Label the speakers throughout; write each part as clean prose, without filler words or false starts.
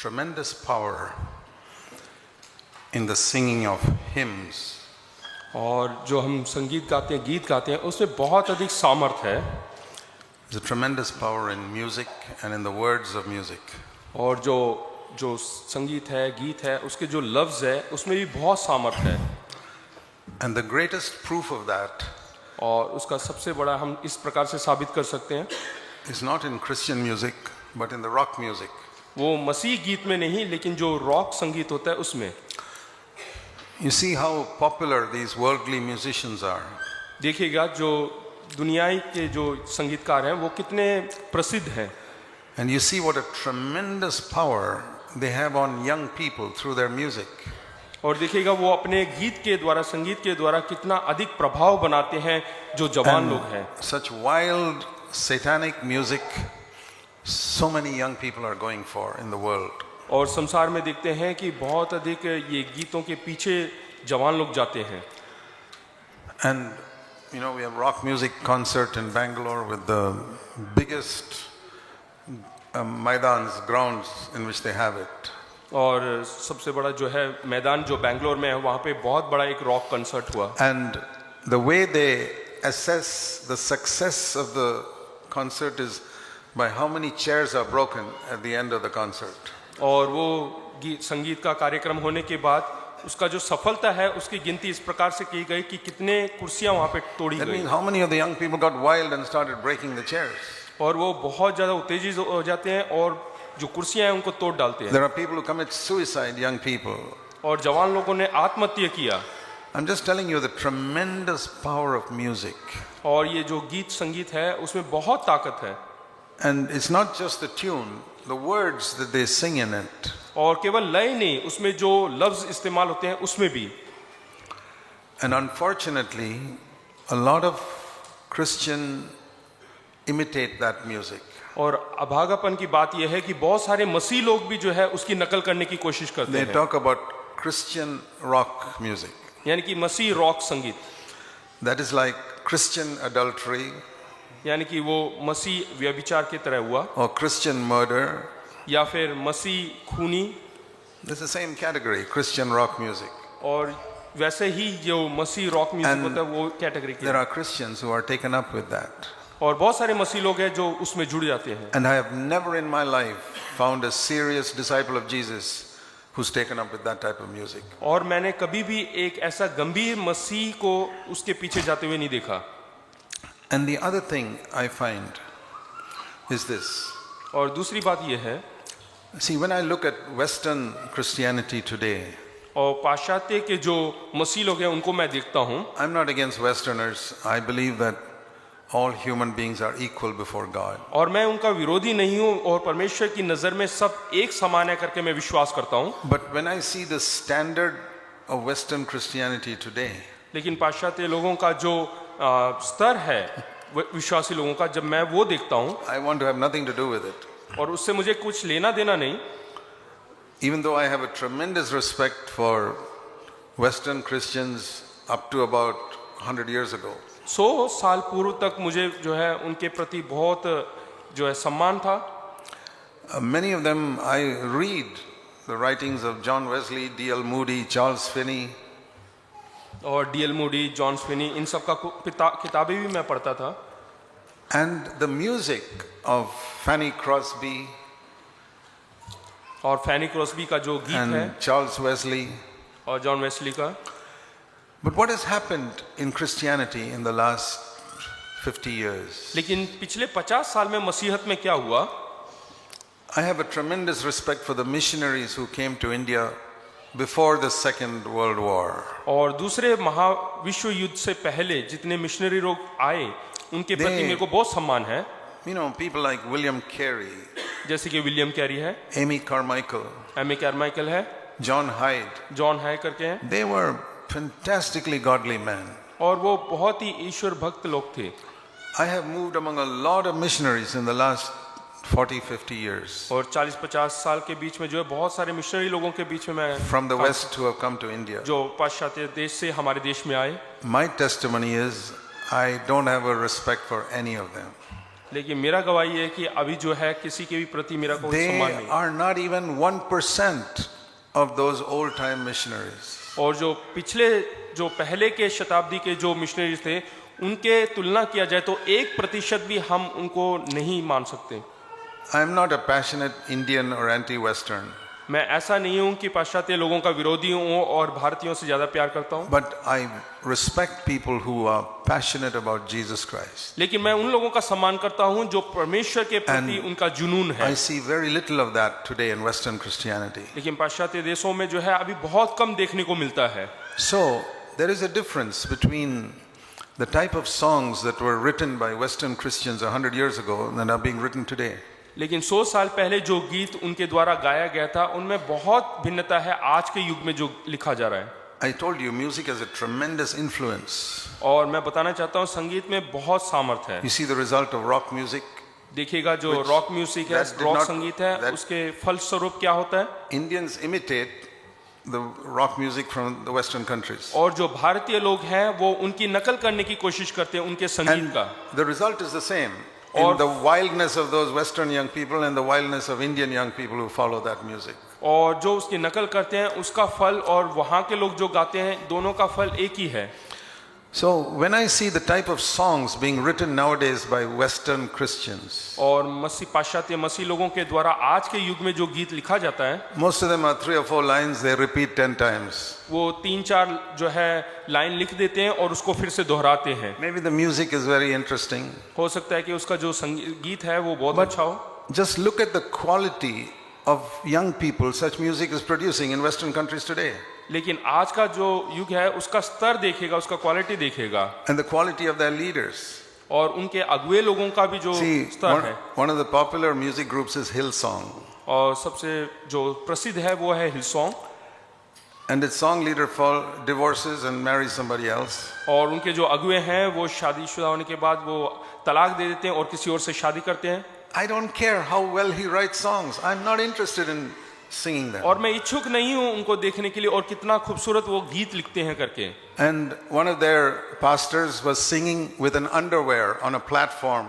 Speaker 1: tremendous power in the singing of hymns.
Speaker 2: और जो हम संगीत गाते हैं, गीत गाते हैं, उसमें बहुत अधिक सामर्थ्य है.
Speaker 1: There's a tremendous power in music and in the words of music.
Speaker 2: और जो संगीत है, गीत है, उसके जो लफ्ज़ है, उसमें भी बहुत सामर्थ्य है.
Speaker 1: And the greatest proof of that
Speaker 2: और उसका सबसे बड़ा हम इस प्रकार से साबित कर सकते हैं,
Speaker 1: is not in Christian music, but in the rock music.
Speaker 2: वो मसीह गीत में नहीं, लेकिन जो रॉक संगीत होता है उसमें.
Speaker 1: You see how popular these worldly musicians are.
Speaker 2: देखिएगा जो दुनियाई के जो संगीतकार हैं वो कितने प्रसिद्ध हैं.
Speaker 1: And you see what a tremendous power they have on young people through their music.
Speaker 2: और देखिएगा वो अपने गीत के द्वारा, संगीत के द्वारा कितना अधिक प्रभाव बनाते हैं जो जवान लोग हैं.
Speaker 1: Such wild satanic music so many young people are going for in the world.
Speaker 2: और संसार में देखते हैं कि बहुत अधिक ये गीतों के पीछे जवान लोग जाते हैं.
Speaker 1: And you know, we have rock music concert in Bangalore with the biggest maidans, grounds in which they have it.
Speaker 2: और सबसे बड़ा जो है मैदान जो बेंगलोर में है, वहाँ पे बहुत बड़ा एक रॉक कंसर्ट हुआ.
Speaker 1: And the way they assess the success of the concert is by how many chairs are broken at the end of the concert.
Speaker 2: और वो संगीत का कार्यक्रम होने के बाद उसका जो सफलता है उसकी गिनती इस प्रकार से की गई कि कितने कुर्सियां वहाँ पे तोड़ी
Speaker 1: That
Speaker 2: गई.
Speaker 1: means how many of the young people got wild and started breaking the chairs.
Speaker 2: और वो बहुत ज़्यादा उत्तेजित हो जाते हैं और जो कुर्सियां हैं उनको तोड़ डालते हैं.
Speaker 1: There are people who commit suicide, young people.
Speaker 2: और जवान लोगों ने आत्महत्या किया.
Speaker 1: I'm just telling you the tremendous power of music.
Speaker 2: और ये जो गीत संगीत है उसमें बहुत ताकत है.
Speaker 1: And it's not just the tune, the words that they sing in it.
Speaker 2: और केवल लय नहीं, उसमें जो लफ्ज इस्तेमाल होते हैं उसमें भी.
Speaker 1: And unfortunately, a lot of Christians imitate that music.
Speaker 2: और अभागापन की बात यह है कि बहुत सारे मसीह लोग भी जो है उसकी नकल करने की कोशिश करते
Speaker 1: They
Speaker 2: हैं.
Speaker 1: talk about Christian rock music.
Speaker 2: यानी कि मसीह रॉक संगीत,
Speaker 1: That is like Christian adultery
Speaker 2: यानी कि वो मसीह व्यभिचार की तरह हुआ,
Speaker 1: or Christian murder.
Speaker 2: या फिर मसीह खूनी.
Speaker 1: It's the same category, Christian rock music.
Speaker 2: और वैसे ही जो मसीह रॉक म्यूजिक
Speaker 1: And
Speaker 2: होता है वो कैटेगरी की.
Speaker 1: There are Christians who are taken up with that.
Speaker 2: और बहुत सारे मसीह लोग हैं जो उसमें जुड़ जाते हैं.
Speaker 1: And I have never in my life found a serious disciple of Jesus who's taken up with that type of music.
Speaker 2: और मैंने कभी भी एक ऐसा गंभीर मसीह को उसके पीछे जाते हुए नहीं देखा.
Speaker 1: And the other thing I find is this.
Speaker 2: और दूसरी बात यह है,
Speaker 1: See, when I look at Western Christianity today,
Speaker 2: और पाश्चात्य के जो मसीह लोग हैं उनको मैं देखता हूँ.
Speaker 1: I'm not against Westerners. I believe that all human beings are equal before God.
Speaker 2: और मैं उनका विरोधी नहीं हूँ और परमेश्वर की नज़र में सब एक समान है करके मैं विश्वास करता हूँ.
Speaker 1: But when I see the standard of Western Christianity today,
Speaker 2: लेकिन पाश्चात्य लोगों का जो स्तर है विश्वासी लोगों का, जब मैं वो देखता हूँ,
Speaker 1: I want to have nothing to do with it.
Speaker 2: और उससे मुझे कुछ लेना देना नहीं.
Speaker 1: Even though I have a tremendous respect for Western Christians up to about 100 years ago.
Speaker 2: 100 साल पूर्व तक मुझे जो है उनके प्रति बहुत जो है सम्मान था.
Speaker 1: Many of them I read the writings of John Wesley, D.L. Moody, Charles Finney.
Speaker 2: और D.L. मूडी, जॉन फिनी, इन सब का किताबें भी मैं पढ़ता था.
Speaker 1: And the music of Fanny Crosby
Speaker 2: और फैनी क्रॉस्बी का जो गीत है
Speaker 1: and Charles Wesley.
Speaker 2: और जॉन वेस्ली का.
Speaker 1: But what has happened in Christianity in the last 50 years?
Speaker 2: लेकिन पिछले 50 साल में मसीहत में क्या हुआ?
Speaker 1: I have a tremendous respect for the missionaries who came to India before the Second World War.
Speaker 2: और दूसरे महाविश्व युद्ध से पहले जितने मिशनरी लोग आए उनके प्रति मेरे को बहुत सम्मान है.
Speaker 1: You know, people like William Carey,
Speaker 2: जैसे कि विलियम कैरी है,
Speaker 1: Amy Carmichael,
Speaker 2: एमी कैरमाइकल है,
Speaker 1: John Hyde.
Speaker 2: जॉन हाई करके हैं.
Speaker 1: They were fantastically godly men.
Speaker 2: और वो बहुत ही ईश्वर भक्त लोग थे.
Speaker 1: I have moved among a lot of missionaries in the last 40-50 years.
Speaker 2: और 40-50 साल के बीच में जो है बहुत सारे मिशनरी लोगों के बीच में मैं
Speaker 1: From the West who have come to India.
Speaker 2: जो पाश्चात्य देश से हमारे देश में आए.
Speaker 1: My testimony is I don't have a respect for any of them.
Speaker 2: लेकिन मेरा गवाही है कि अभी जो है किसी के भी प्रति मेरा कोई
Speaker 1: They
Speaker 2: सम्मान नहीं।
Speaker 1: are not even 1% of those old time missionaries.
Speaker 2: और जो पिछले जो पहले के शताब्दी के जो मिशनरीज थे उनके तुलना किया जाए तो 1% भी हम उनको नहीं मान सकते।
Speaker 1: I am not a passionate Indian or anti-Western,
Speaker 2: मैं ऐसा नहीं हूं कि पाश्चात्य लोगों का विरोधी हूं और भारतीयों से ज्यादा प्यार करता हूं,
Speaker 1: but I respect people who are passionate about Jesus Christ.
Speaker 2: लेकिन मैं उन लोगों का सम्मान करता हूं जो परमेश्वर के प्रति उनका जुनून है।
Speaker 1: I see very little of that today in Western Christianity.
Speaker 2: लेकिन पाश्चात्य देशों में जो है अभी बहुत कम देखने को मिलता है।
Speaker 1: So there is a difference between the type of songs that were written by Western Christians 100 years ago and are being written today.
Speaker 2: लेकिन 100 साल पहले जो गीत उनके द्वारा गाया गया था उनमें बहुत भिन्नता है आज के युग में जो लिखा जा रहा है।
Speaker 1: I told you music has a tremendous influence.
Speaker 2: और मैं बताना चाहता हूँ संगीत में बहुत सामर्थ्य है।
Speaker 1: You see the result of rock music.
Speaker 2: देखिएगा जो रॉक म्यूजिक है,
Speaker 1: that did
Speaker 2: रॉक
Speaker 1: not-
Speaker 2: संगीत है,
Speaker 1: that-
Speaker 2: उसके फलस्वरूप क्या होता है,
Speaker 1: Indians imitate the rock music from the Western countries.
Speaker 2: और जो भारतीय लोग हैं वो उनकी नकल करने की कोशिश करते हैं उनके संगीत
Speaker 1: And
Speaker 2: का।
Speaker 1: the result is the same.
Speaker 2: Or-
Speaker 1: In the wildness of those Western young people and the wildness of Indian young people who follow that music.
Speaker 2: और जो उसकी नकल करते हैं उसका फल और वहाँ के लोग जो गाते हैं दोनों का फल एक ही है।
Speaker 1: So when I see the type of songs being written nowadays by Western Christians,
Speaker 2: और पाश्चात्य मसीह लोगों के द्वारा आज के युग में जो गीत लिखा जाता है
Speaker 1: most of them are 3 or 4 lines they repeat 10 times.
Speaker 2: वो 3-4 जो है लाइन लिख देते हैं और उसको फिर से दोहराते हैं।
Speaker 1: Maybe the music is very interesting,
Speaker 2: हो सकता है कि उसका जो गीत है वो बहुत अच्छा हो,
Speaker 1: just look at the quality of young people such music is producing in Western countries today,
Speaker 2: लेकिन आज का जो युग है उसका स्तर देखेगा, उसका क्वालिटी देखेगा
Speaker 1: and the quality of their leaders.
Speaker 2: और उनके अगुए लोगों का भी जो
Speaker 1: See,
Speaker 2: स्तर है।
Speaker 1: one of the popular music groups is Hillsong,
Speaker 2: और सबसे जो प्रसिद्ध है वो है हिलसोंग,
Speaker 1: and its song leader divorces and marries somebody else.
Speaker 2: और उनके जो अगुए हैं वो शादीशुदा होने के बाद वो तलाक दे देते हैं और किसी और से शादी करते हैं।
Speaker 1: I don't care how well he writes songs. I'm not interested in singing them.
Speaker 2: और मैं इच्छुक नहीं हूं उनको देखने के लिए और कितना खूबसूरत वो गीत लिखते हैं करके।
Speaker 1: And one of their pastors was singing with an underwear on a platform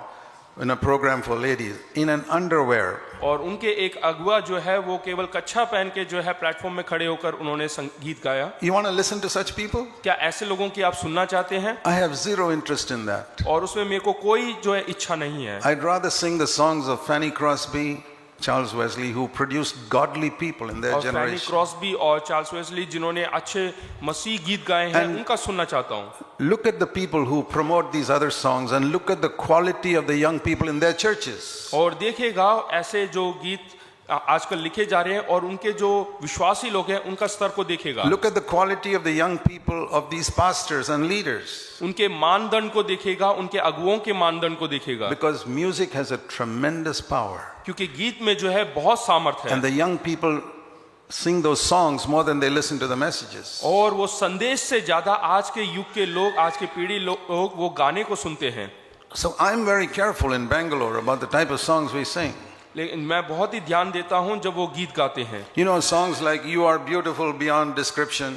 Speaker 1: in a program for ladies, in an underwear.
Speaker 2: और उनके एक अगुआ जो है वो केवल कच्छा पहन के जो है प्लेटफॉर्म में खड़े होकर उन्होंने गीत गाया।
Speaker 1: You want to listen to such people?
Speaker 2: क्या ऐसे लोगों की आप सुनना चाहते हैं?
Speaker 1: I have zero interest in that.
Speaker 2: और उसमें मेरे को कोई जो है इच्छा नहीं है।
Speaker 1: I'd rather sing the songs of Fanny Crosby, Charles Wesley, who produced godly people in their
Speaker 2: और फैनी
Speaker 1: generation.
Speaker 2: क्रॉसबी और चार्ल्स वेस्ली जिन्होंने अच्छे मसीह गीत गाए हैं
Speaker 1: And-
Speaker 2: उनका सुनना चाहता हूँ।
Speaker 1: Look at the people who promote these other songs and look at the quality of the young people in their churches.
Speaker 2: और देखिएगा ऐसे जो गीत आजकल लिखे जा रहे हैं और उनके जो विश्वासी लोग हैं उनका स्तर को देखिएगा।
Speaker 1: Look at the quality of the young people of these pastors and leaders.
Speaker 2: उनके मानदंड को देखिएगा, उनके अगुओं के मानदंड को देखिएगा,
Speaker 1: Because music has a tremendous power.
Speaker 2: क्योंकि गीत में जो है बहुत सामर्थ्य है
Speaker 1: And the young people sing those songs more than they listen to the messages.
Speaker 2: और वो संदेश से ज्यादा आज के युग के लोग, आज के पीढ़ी लोग वो गाने को सुनते हैं।
Speaker 1: So I'm very careful in Bangalore about the type of songs we sing.
Speaker 2: लेकिन मैं बहुत ही ध्यान देता हूं जब वो गीत गाते हैं।
Speaker 1: You know, songs like You Are Beautiful Beyond Description,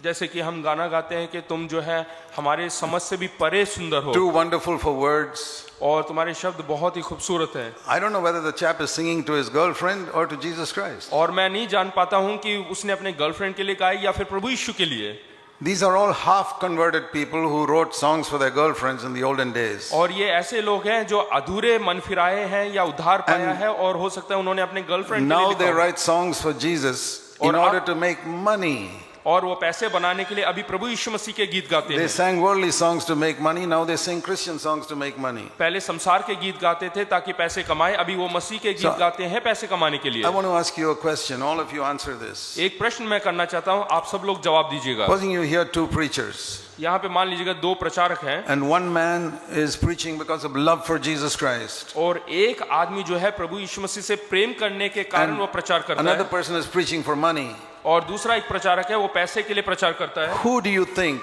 Speaker 2: जैसे कि हम गाना गाते हैं कि तुम जो है हमारे समझ से भी परे सुंदर हो
Speaker 1: Too Wonderful for Words.
Speaker 2: और तुम्हारे शब्द बहुत ही खूबसूरत हैं।
Speaker 1: I don't know whether the chap is singing to his girlfriend or to Jesus Christ.
Speaker 2: और मैं नहीं जान पाता हूं कि उसने अपने गर्लफ्रेंड के लिए गाए या फिर प्रभु यीशु के लिए।
Speaker 1: These are all half converted people who wrote songs for their girlfriends in the olden days.
Speaker 2: और ये ऐसे लोग हैं जो अधूरे मन फिराए हैं या उद्धार पाया
Speaker 1: And
Speaker 2: है और हो सकता है उन्होंने अपने गर्लफ्रेंड के
Speaker 1: Now
Speaker 2: लिए
Speaker 1: they
Speaker 2: लिखा हो।
Speaker 1: write songs for Jesus in
Speaker 2: और
Speaker 1: order
Speaker 2: अब-
Speaker 1: to make money.
Speaker 2: और वो पैसे बनाने के लिए अभी प्रभु यीशु मसीह के गीत गाते
Speaker 1: They
Speaker 2: हैं।
Speaker 1: sang worldly songs to make money, now they sing Christian songs to make money.
Speaker 2: पहले संसार के गीत गाते थे ताकि पैसे कमाए, अभी वो मसीह के गीत
Speaker 1: So-
Speaker 2: गाते हैं पैसे कमाने के लिए।
Speaker 1: I want to ask you a question. All of you answer this.
Speaker 2: एक प्रश्न मैं करना चाहता हूँ, आप सब लोग जवाब दीजिएगा।
Speaker 1: Supposing you hear two preachers,
Speaker 2: यहाँ पे मान लीजिएगा 2 प्रचारक हैं
Speaker 1: and one man is preaching because of love for Jesus Christ,
Speaker 2: और एक आदमी जो है प्रभु यीशु मसीह से प्रेम करने के कारण
Speaker 1: and
Speaker 2: वो प्रचार करता
Speaker 1: another
Speaker 2: है
Speaker 1: person is preaching for money.
Speaker 2: और दूसरा एक प्रचारक है वो पैसे के लिए प्रचार करता है।
Speaker 1: Who do you think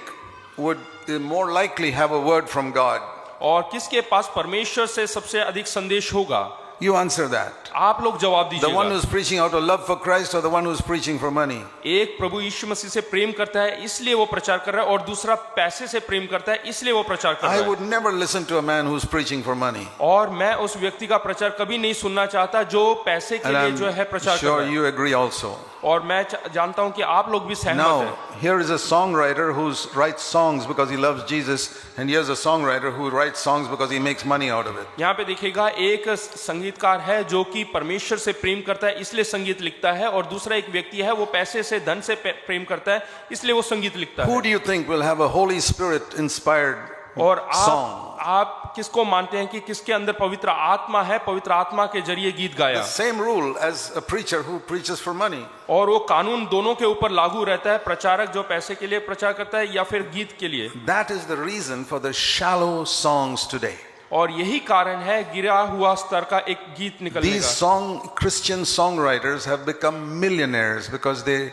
Speaker 1: would more likely have a word from God?
Speaker 2: और किसके पास परमेश्वर से सबसे अधिक संदेश होगा?
Speaker 1: You answer that.
Speaker 2: आप लोग जवाब
Speaker 1: The one
Speaker 2: दीजिएगा।
Speaker 1: who's preaching out of love for Christ or the one who's preaching for money?
Speaker 2: एक प्रभु यीशु मसीह से प्रेम करता है इसलिए वो प्रचार कर रहा है, और दूसरा पैसे से प्रेम करता है इसलिए वो प्रचार कर रहा
Speaker 1: I
Speaker 2: है।
Speaker 1: would never listen to a man who's preaching for money.
Speaker 2: और मैं उस व्यक्ति का प्रचार कभी नहीं सुनना चाहता जो पैसे के
Speaker 1: And
Speaker 2: लिए जो है
Speaker 1: I'm
Speaker 2: प्रचार कर
Speaker 1: sure
Speaker 2: रहा है।
Speaker 1: you agree also.
Speaker 2: और मैं जानता हूं कि आप लोग भी सहमत
Speaker 1: Now,
Speaker 2: हैं।
Speaker 1: here is a songwriter who writes songs because he loves Jesus, and here's a songwriter who writes songs because he makes money out of it.
Speaker 2: यहाँ पे देखिएगा एक संगीतकार है जो कि परमेश्वर से प्रेम करता है इसलिए संगीत लिखता है, और दूसरा एक व्यक्ति है वो पैसे से धन से प्रेम करता है इसलिए वो संगीत लिखता
Speaker 1: Who
Speaker 2: है।
Speaker 1: do you think will have a Holy Spirit inspired
Speaker 2: और
Speaker 1: song?
Speaker 2: आप किसको मानते हैं कि किसके अंदर पवित्र आत्मा है, पवित्र आत्मा के जरिए गीत गाया?
Speaker 1: The same rule as a preacher who preaches for money.
Speaker 2: और वो कानून दोनों के ऊपर लागू रहता है, प्रचारक जो पैसे के लिए प्रचार करता है या फिर गीत के लिए।
Speaker 1: That is the reason for the shallow songs today.
Speaker 2: और यही कारण है गिरा हुआ स्तर का एक गीत निकलने
Speaker 1: These
Speaker 2: का।
Speaker 1: Christian songwriters have become millionaires because they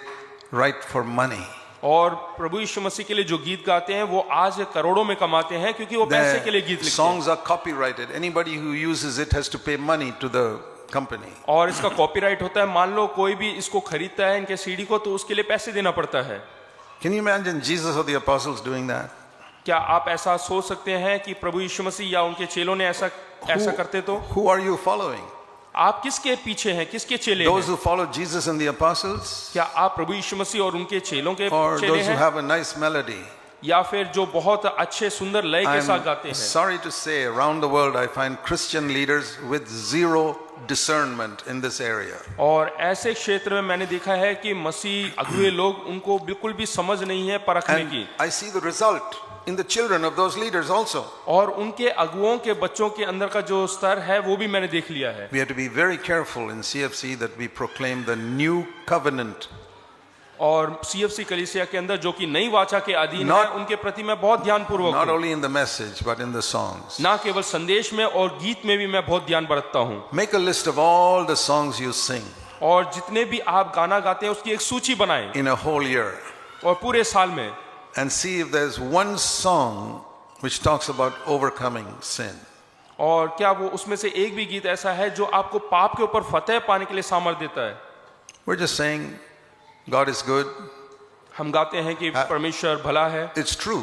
Speaker 1: write for money.
Speaker 2: और प्रभु यीशु मसीह के लिए जो गीत गाते हैं वो आज करोड़ों में कमाते हैं क्योंकि वो पैसे के लिए गीत
Speaker 1: The
Speaker 2: लिखते हैं।
Speaker 1: songs are copyrighted. Anybody who uses it has to pay money to the company.
Speaker 2: और इसका कॉपीराइट होता है, मान लो कोई भी इसको खरीदता है इनके सीडी को तो उसके लिए पैसे देना पड़ता है।
Speaker 1: Can you imagine Jesus or the apostles doing that?
Speaker 2: क्या आप ऐसा सोच सकते हैं कि प्रभु यीशु मसीह या उनके चेलों ने ऐसा करते तो?
Speaker 1: Who are you following?
Speaker 2: आप किसके पीछे हैं, किसके चेले
Speaker 1: Those
Speaker 2: हैं?
Speaker 1: who follow Jesus and the apostles?
Speaker 2: क्या आप प्रभु यीशु मसीह और उनके चेलों के
Speaker 1: Or
Speaker 2: चेले
Speaker 1: those who
Speaker 2: हैं,
Speaker 1: have a nice melody?
Speaker 2: या फिर जो बहुत अच्छे सुंदर लय के साथ गाते
Speaker 1: I'm
Speaker 2: हैं?
Speaker 1: sorry to say, around the world I find Christian leaders with zero discernment in this area.
Speaker 2: और ऐसे क्षेत्र में मैंने देखा है कि मसीह अगुए लोग उनको बिल्कुल भी समझ नहीं है परखने
Speaker 1: And
Speaker 2: की,
Speaker 1: I see the result in the children of those leaders also.
Speaker 2: और उनके अगुओं के बच्चों के अंदर का जो स्तर है वो भी मैंने देख लिया है।
Speaker 1: We have to be very careful in CFC that we proclaim the new covenant.
Speaker 2: और CFC कलीसिया के अंदर जो कि नई वाचा के अधीन है
Speaker 1: Not-
Speaker 2: उनके प्रति मैं बहुत ध्यानपूर्वक
Speaker 1: Not
Speaker 2: हूं।
Speaker 1: only in the message, but in the songs.
Speaker 2: ना केवल संदेश में और गीत में भी मैं बहुत ध्यान बरतता हूं।
Speaker 1: Make a list of all the songs you sing
Speaker 2: और जितने भी आप गाना गाते हैं उसकी एक सूची बनाएं,
Speaker 1: in a whole year
Speaker 2: और पूरे साल में,
Speaker 1: and see if there's one song which talks about overcoming sin.
Speaker 2: और क्या वो उसमें से एक भी गीत ऐसा है जो आपको पाप के ऊपर फतेह पाने के लिए सामर्थ्य देता है?
Speaker 1: We're just saying God is good.
Speaker 2: हम गाते हैं कि परमेश्वर भला है,
Speaker 1: It's true.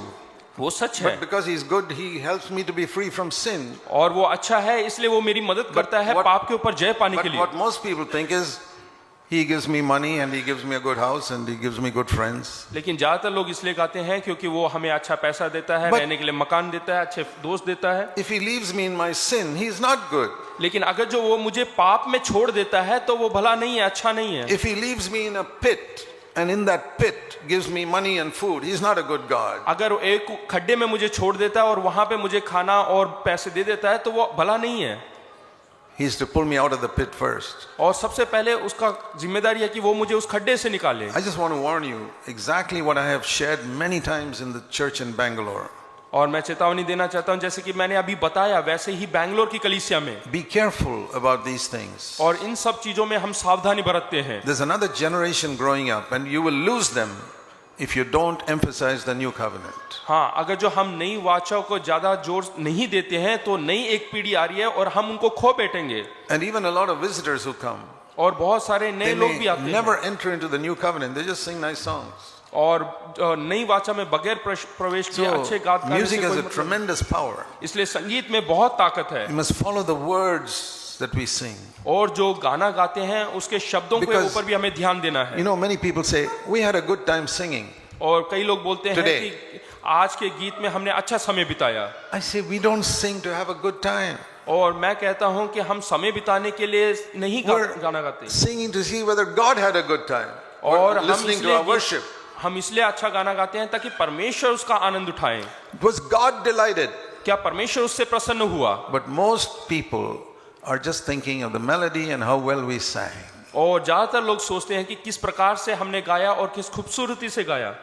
Speaker 2: वो सच है,
Speaker 1: But because He's good, He helps me to be free from sin.
Speaker 2: और वो अच्छा है इसलिए वो मेरी मदद करता है
Speaker 1: what-
Speaker 2: पाप के ऊपर जय पाने के
Speaker 1: But
Speaker 2: लिए।
Speaker 1: what most people think is He gives me money and He gives me a good house and He gives me good friends.
Speaker 2: लेकिन ज्यादातर लोग इसलिए गाते हैं क्योंकि वो हमें अच्छा पैसा देता है,
Speaker 1: But-
Speaker 2: रहने के लिए मकान देता है, अच्छे दोस्त देता है।
Speaker 1: If He leaves me in my sin, He's not good.
Speaker 2: लेकिन अगर जो वो मुझे पाप में छोड़ देता है तो वो भला नहीं है, अच्छा नहीं है।
Speaker 1: If He leaves me in a pit and in that pit gives me money and food, He's not a good God.
Speaker 2: अगर वो एक खड्डे में मुझे छोड़ देता है और वहां पे मुझे खाना और पैसे दे देता है तो वो भला नहीं है।
Speaker 1: He's to pull me out of the pit first.
Speaker 2: और सबसे पहले उसका जिम्मेदारी है कि वो मुझे उस खड्डे से निकाले।
Speaker 1: I just want to warn you exactly what I have shared many times in the church in Bangalore.
Speaker 2: और मैं चेतावनी देना चाहता हूं, जैसे कि मैंने अभी बताया वैसे ही बैंगलोर की कलीसिया में,
Speaker 1: Be careful about these things.
Speaker 2: और इन सब चीजों में हम सावधानी बरतते हैं।
Speaker 1: There's another generation growing up and you will lose them if you don't emphasize the new covenant.
Speaker 2: हाँ, अगर जो हम नई वाचा को ज्यादा जोर नहीं देते हैं तो नई एक पीढ़ी आ रही है और हम उनको खो बैठेंगे।
Speaker 1: And even a lot of visitors who come,
Speaker 2: और बहुत सारे नए
Speaker 1: they
Speaker 2: लोग भी
Speaker 1: may
Speaker 2: आते
Speaker 1: never
Speaker 2: हैं
Speaker 1: enter into the new covenant. They just sing nice songs.
Speaker 2: और नई वाचा में बगैर प्रवेश किए अच्छे
Speaker 1: So
Speaker 2: गाने से
Speaker 1: music has
Speaker 2: कोई
Speaker 1: a
Speaker 2: मतलब,
Speaker 1: tremendous power.
Speaker 2: इसलिए संगीत में बहुत ताकत है।
Speaker 1: You must follow the words that we sing.
Speaker 2: और जो गाना गाते हैं उसके शब्दों के
Speaker 1: Because-
Speaker 2: ऊपर भी हमें ध्यान देना है।
Speaker 1: You know, many people say, we had a good time singing.
Speaker 2: और कई लोग बोलते हैं
Speaker 1: Today.
Speaker 2: कि आज के गीत में हमने अच्छा समय बिताया,
Speaker 1: I say, we don't sing to have a good time.
Speaker 2: और मैं कहता हूं कि हम समय बिताने के लिए नहीं
Speaker 1: We're
Speaker 2: गाना गाते,
Speaker 1: singing to see whether God had a good time.
Speaker 2: और
Speaker 1: Or
Speaker 2: हम
Speaker 1: listening to
Speaker 2: इसलिए
Speaker 1: our worship.
Speaker 2: हम इसलिए अच्छा गाना गाते हैं ताकि परमेश्वर उसका आनंद उठाएं।
Speaker 1: Was God delighted?
Speaker 2: क्या परमेश्वर उससे प्रसन्न हुआ?
Speaker 1: But most people are just thinking of the melody and how well we sang.
Speaker 2: और ज्यादातर लोग सोचते हैं कि किस प्रकार से हमने गाया और किस खूबसूरती से गाया।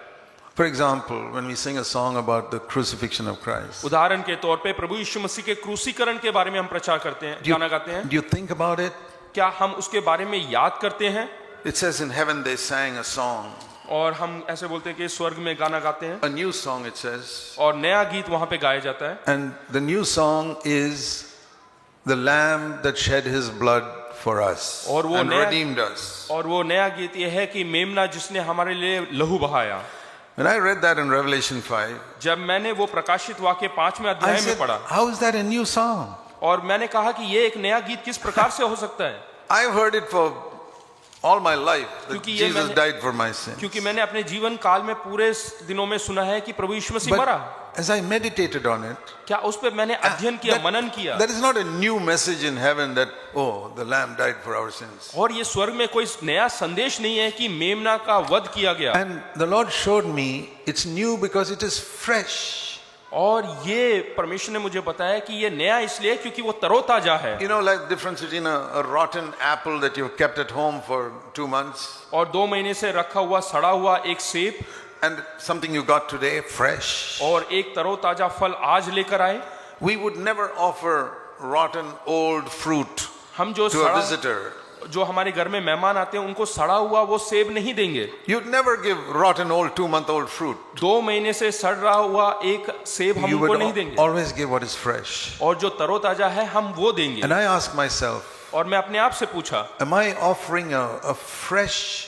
Speaker 1: For example, when we sing a song about the crucifixion of Christ,
Speaker 2: उदाहरण के तौर पे प्रभु यीशु मसीह के क्रूसीकरण के बारे में हम प्रचार करते हैं, गाना गाते हैं।
Speaker 1: do you think about it?
Speaker 2: क्या हम उसके बारे में याद करते हैं?
Speaker 1: It says in heaven they sang a song,
Speaker 2: और हम ऐसे बोलते हैं कि स्वर्ग में गाना गाते हैं,
Speaker 1: a new song it says,
Speaker 2: और नया गीत वहां पे गाया जाता है।
Speaker 1: and the new song is the Lamb that shed his blood for us
Speaker 2: और वो
Speaker 1: and
Speaker 2: नया-
Speaker 1: redeemed us.
Speaker 2: और वो नया गीत ये है कि मेमना जिसने हमारे लिए लहू बहाया।
Speaker 1: When I read that in Revelation 5,
Speaker 2: जब मैंने वो प्रकाशित वाक्य 5वें
Speaker 1: I
Speaker 2: अध्याय में
Speaker 1: said,
Speaker 2: पढ़ा
Speaker 1: how is that a new song?
Speaker 2: और मैंने कहा कि ये एक नया गीत किस प्रकार से हो सकता है,
Speaker 1: I've heard it for all my life that
Speaker 2: क्योंकि ये
Speaker 1: Jesus
Speaker 2: मैंने-
Speaker 1: died for my sins.
Speaker 2: क्योंकि मैंने अपने जीवन काल में पूरे दिनों में सुना है कि प्रभु यीशु मसीह मरा।
Speaker 1: But as I meditated on it,
Speaker 2: क्या उस पर मैंने अध्ययन किया, मनन किया,
Speaker 1: that is not a new message in heaven that, oh, the Lamb died for our sins.
Speaker 2: और ये स्वर्ग में कोई नया संदेश नहीं है कि मेमना का वध किया गया।
Speaker 1: And the Lord showed me it's new because it is fresh.
Speaker 2: और ये परमेश्वर ने मुझे बताया कि ये नया इसलिए क्योंकि वो तरोताजा है।
Speaker 1: You know, like the difference between a rotten apple that you've kept at home for 2 months
Speaker 2: और 2 महीने से रखा हुआ सड़ा हुआ एक सेब
Speaker 1: and something you got today, fresh.
Speaker 2: और एक तरोताजा फल आज लेकर आए।
Speaker 1: We would never offer rotten old fruit
Speaker 2: हम जो
Speaker 1: to a
Speaker 2: सड़ा,
Speaker 1: visitor.
Speaker 2: जो हमारे घर में मेहमान आते हैं उनको सड़ा हुआ वो सेब नहीं देंगे।
Speaker 1: You'd never give rotten old 2-month-old fruit.
Speaker 2: 2 महीने से सड़ रहा हुआ एक सेब हम
Speaker 1: You
Speaker 2: उनको
Speaker 1: would
Speaker 2: नहीं देंगे,
Speaker 1: always give what is fresh.
Speaker 2: और जो तरोताजा है हम वो देंगे।
Speaker 1: And I ask myself,
Speaker 2: और मैं अपने आप से पूछा,
Speaker 1: am I offering a fresh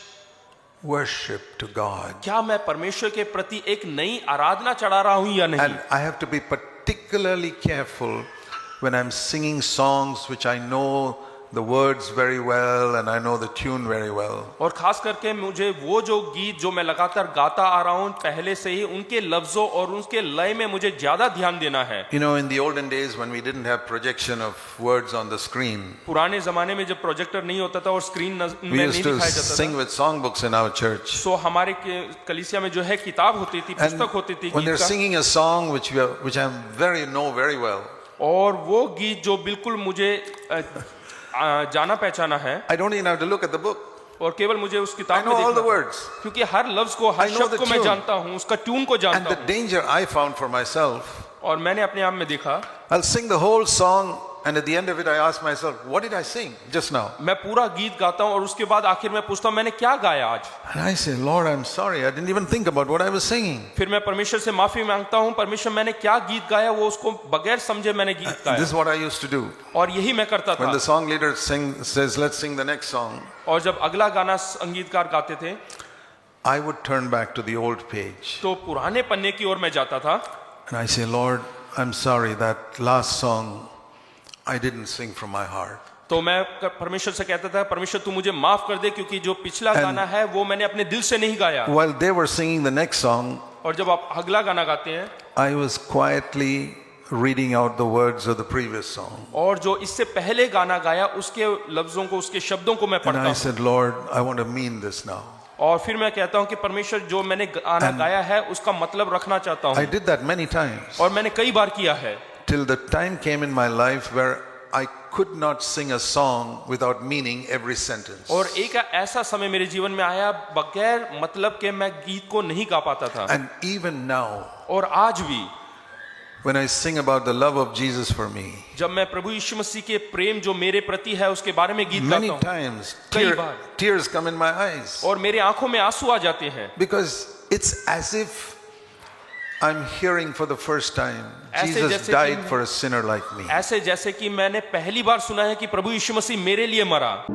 Speaker 1: worship to God?
Speaker 2: क्या मैं परमेश्वर के प्रति एक नई आराधना चढ़ा रहा हूं या नहीं?
Speaker 1: And I have to be particularly careful when I'm singing songs which I know the words very well and I know the tune very well.
Speaker 2: और खास करके मुझे वो जो गीत जो मैं लगातार गाता आ रहा हूं पहले से ही उनके लफ्जों और उनके लय में मुझे ज्यादा ध्यान देना है।
Speaker 1: You know, in the olden days when we didn't have projection of words on the screen,
Speaker 2: पुराने जमाने में जब प्रोजेक्टर नहीं होता था और स्क्रीन में
Speaker 1: we
Speaker 2: नहीं
Speaker 1: used to
Speaker 2: दिखाया जाता
Speaker 1: sing
Speaker 2: था,
Speaker 1: with songbooks in our church.
Speaker 2: तो हमारे कलीसिया में जो है किताब होती थी,
Speaker 1: And
Speaker 2: पुस्तक होती थी
Speaker 1: when they're
Speaker 2: गीत का,
Speaker 1: singing a song which I know very well,
Speaker 2: और वो गीत जो बिल्कुल मुझे जाना पहचाना है,
Speaker 1: I don't even have to look at the book.
Speaker 2: और केवल मुझे उस
Speaker 1: I
Speaker 2: किताब
Speaker 1: know
Speaker 2: में
Speaker 1: all the
Speaker 2: देखना था,
Speaker 1: words.
Speaker 2: क्योंकि हर लफ्ज को, हर
Speaker 1: I know
Speaker 2: शब्द
Speaker 1: the
Speaker 2: को मैं
Speaker 1: tune.
Speaker 2: जानता हूँ, उसका ट्यून को
Speaker 1: And
Speaker 2: जानता
Speaker 1: the
Speaker 2: हूँ।
Speaker 1: danger I found for myself,
Speaker 2: और मैंने अपने आप में देखा,
Speaker 1: I'll sing the whole song and at the end of it I ask myself, what did I sing just now?
Speaker 2: मैं पूरा गीत गाता हूँ और उसके बाद आखिर में पूछता हूँ मैंने क्या गाया आज।
Speaker 1: And I say, Lord, I'm sorry, I didn't even think about what I was singing.
Speaker 2: फिर मैं परमेश्वर से माफी मांगता हूँ, परमेश्वर मैंने क्या गीत गाया वो उसको बगैर समझे मैंने गीत
Speaker 1: This
Speaker 2: गाया,
Speaker 1: is what I used to do.
Speaker 2: और यही मैं करता
Speaker 1: When
Speaker 2: था।
Speaker 1: the song leader says, let's sing the next song,
Speaker 2: और जब अगला गाना संगीतकार गाते थे
Speaker 1: I would turn back to the old page.
Speaker 2: तो पुराने पन्ने की ओर मैं जाता था
Speaker 1: And I say, Lord, I'm sorry, that last song I didn't sing from my heart.
Speaker 2: तो मैं परमेश्वर से कहता था, परमेश्वर तू मुझे माफ कर दे क्योंकि जो पिछला गाना है वो मैंने अपने दिल से नहीं गाया।
Speaker 1: While they were singing the next song,
Speaker 2: और जब आप अगला गाना गाते हैं
Speaker 1: I was quietly reading out the words of the previous song.
Speaker 2: और जो इससे पहले गाना गाया उसके लफ्जों को, उसके शब्दों को मैं
Speaker 1: And
Speaker 2: पढ़ता
Speaker 1: I
Speaker 2: हूँ,
Speaker 1: said, Lord, I want to mean this now.
Speaker 2: और फिर मैं कहता हूँ कि परमेश्वर जो मैंने गाना गाया है उसका मतलब रखना चाहता
Speaker 1: I
Speaker 2: हूँ,
Speaker 1: did that many times.
Speaker 2: और मैंने कई बार किया है,
Speaker 1: Till the time came in my life where I could not sing a song without meaning every sentence.
Speaker 2: और एक ऐसा समय मेरे जीवन में आया बगैर मतलब के मैं गीत को नहीं गा पाता था।
Speaker 1: And even now,
Speaker 2: और आज भी
Speaker 1: when I sing about the love of Jesus for me,
Speaker 2: जब मैं प्रभु यीशु मसीह के प्रेम जो मेरे प्रति है उसके बारे में गीत
Speaker 1: many
Speaker 2: गाता हूँ,
Speaker 1: times
Speaker 2: कई बार।
Speaker 1: tears come in my eyes
Speaker 2: और मेरे आंखों में आंसू आ जाते हैं,
Speaker 1: because it's as if I'm hearing for the first time
Speaker 2: ऐसे
Speaker 1: Jesus
Speaker 2: जैसे
Speaker 1: died
Speaker 2: कि-
Speaker 1: for a sinner like me.
Speaker 2: ऐसे जैसे कि मैंने पहली बार सुना है कि प्रभु यीशु मसीह मेरे लिए मरा।